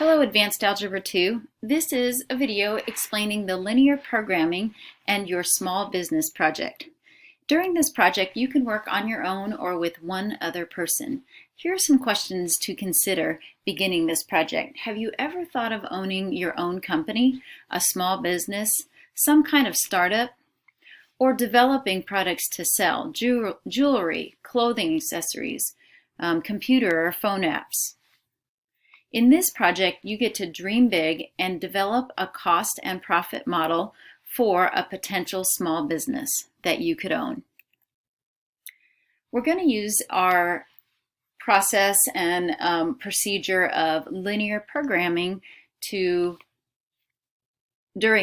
Hello, Advanced Algebra 2. This is a video explaining the linear programming and your small business project. During this project, you can work on your own or with one other person. Here are some questions to consider beginning this project. Have you ever thought of owning your own company, a small business, some kind of startup, or developing products to sell, jewelry, clothing accessories, computer or phone apps? In this project, you get to dream big and develop a cost and profit model for a potential small business that you could own. We're going to use our process and procedure of linear programming during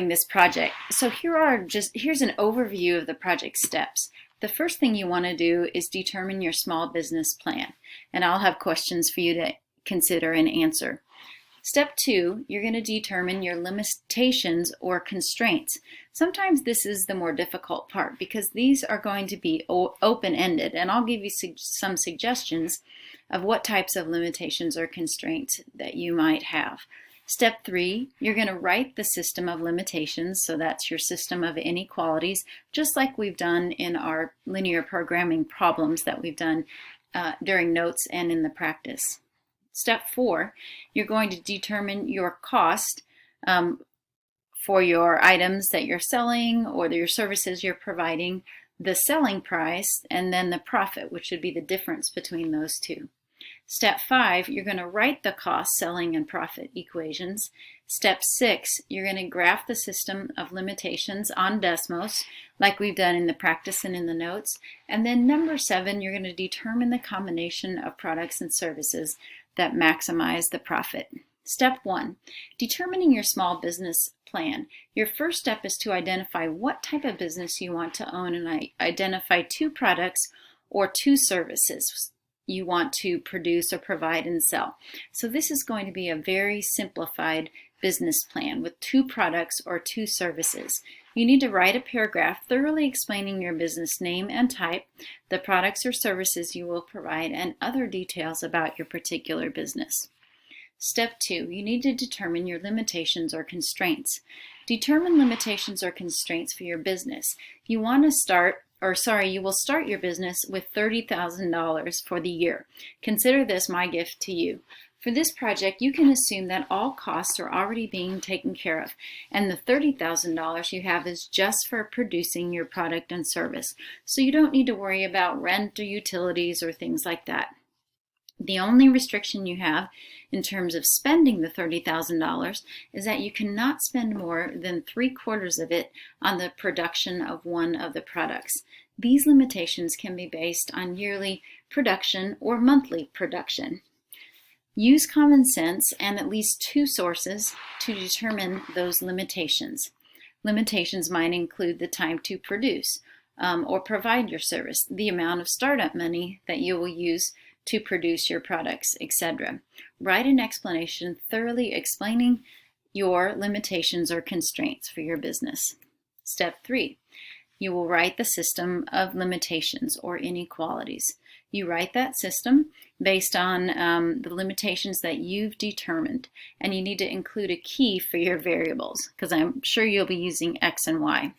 this project. So here's an overview of the project steps. The first thing you want to do is determine your small business plan, and I'll have questions for you to consider and answer. Step 2, you're going to determine your limitations or constraints. Sometimes this is the more difficult part because these are going to be open-ended, and I'll give you some suggestions of what types of limitations or constraints that you might have. Step 3, you're going to write the system of limitations, so that's your system of inequalities, just like we've done in our linear programming problems that we've done during notes and in the practice. Step 4, you're going to determine your cost for your items that you're selling or your services you're providing, the selling price, and then the profit, which would be the difference between those two. Step 5, you're going to write the cost, selling, and profit equations. Step 6, you're going to graph the system of limitations on Desmos, like we've done in the practice and in the notes. And then number 7, you're going to determine the combination of products and services that maximize the profit. Step 1, determining your small business plan. Your first step is to identify what type of business you want to own and identify 2 products or 2 services you want to produce or provide and sell. So this is going to be a very simplified business plan with 2 products or 2 services. You need to write a paragraph thoroughly explaining your business name and type, the products or services you will provide, and other details about your particular business. Step 2, you need to determine your limitations or constraints. Determine limitations or constraints for your business. You will start your business with $30,000 for the year. Consider this my gift to you. For this project, you can assume that all costs are already being taken care of, and the $30,000 you have is just for producing your product and service. So you don't need to worry about rent or utilities or things like that. The only restriction you have in terms of spending the $30,000 is that you cannot spend more than 3/4 of it on the production of one of the products. These limitations can be based on yearly production or monthly production. Use common sense and at least 2 sources to determine those limitations. Limitations might include the time to produce or provide your service, the amount of startup money that you will use to produce your products, etc. Write an explanation thoroughly explaining your limitations or constraints for your business. Step 3, you will write the system of limitations or inequalities. You write that system based on the limitations that you've determined, and you need to include a key for your variables because I'm sure you'll be using X and Y.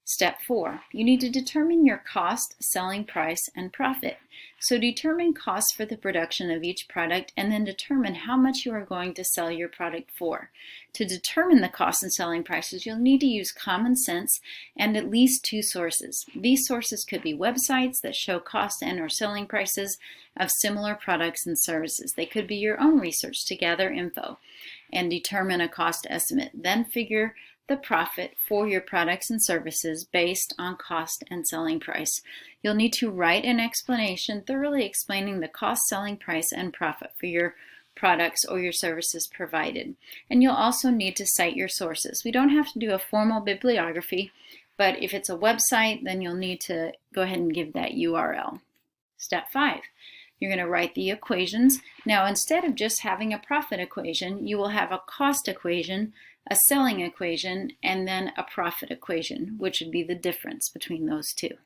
Step 4, you need to determine your cost, selling price, and profit. So determine costs for the production of each product and then determine how much you are going to sell your product for. To determine the cost and selling prices, you'll need to use common sense and at least 2 sources. These sources could be websites that show cost and or selling prices of similar products and services. They could be your own research to gather info and determine a cost estimate. Then figure the profit for your products and services based on cost and selling price. You'll need to write an explanation thoroughly explaining the cost, selling price, and profit for your products or your services provided. And you'll also need to cite your sources. We don't have to do a formal bibliography, but if it's a website, then you'll need to go ahead and give that URL. Step 5. You're going to write the equations. Now, instead of just having a profit equation, you will have a cost equation, a selling equation, and then a profit equation, which would be the difference between those 2.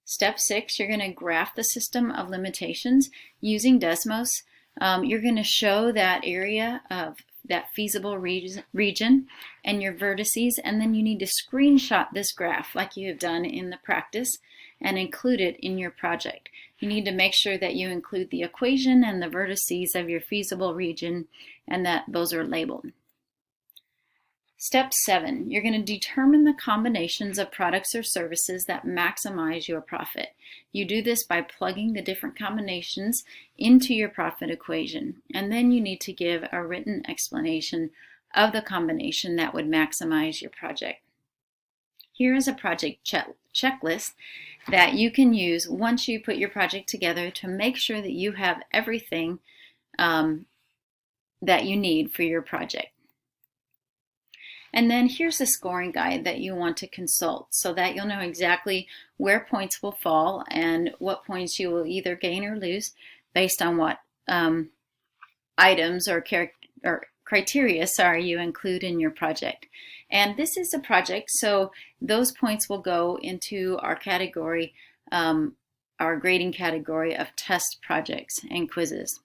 Step 6, you're going to graph the system of limitations using Desmos You're going to show that area of that feasible region and your vertices, and then you need to screenshot this graph like you have done in the practice and include it in your project. You need to make sure that you include the equation and the vertices of your feasible region and that those are labeled. Step 7, you're going to determine the combinations of products or services that maximize your profit. You do this by plugging the different combinations into your profit equation, and then you need to give a written explanation of the combination that would maximize your project. Here is a project checklist that you can use once you put your project together to make sure that you have everything that you need for your project. And then here's a scoring guide that you want to consult so that you'll know exactly where points will fall and what points you will either gain or lose based on what items or criteria you include in your project. And this is a project, so those points will go into our category, our grading category of test projects and quizzes.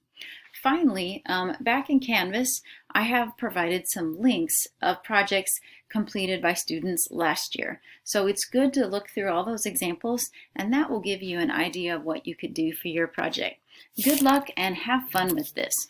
Finally, back in Canvas, I have provided some links of projects completed by students last year. So it's good to look through all those examples, and that will give you an idea of what you could do for your project. Good luck and have fun with this.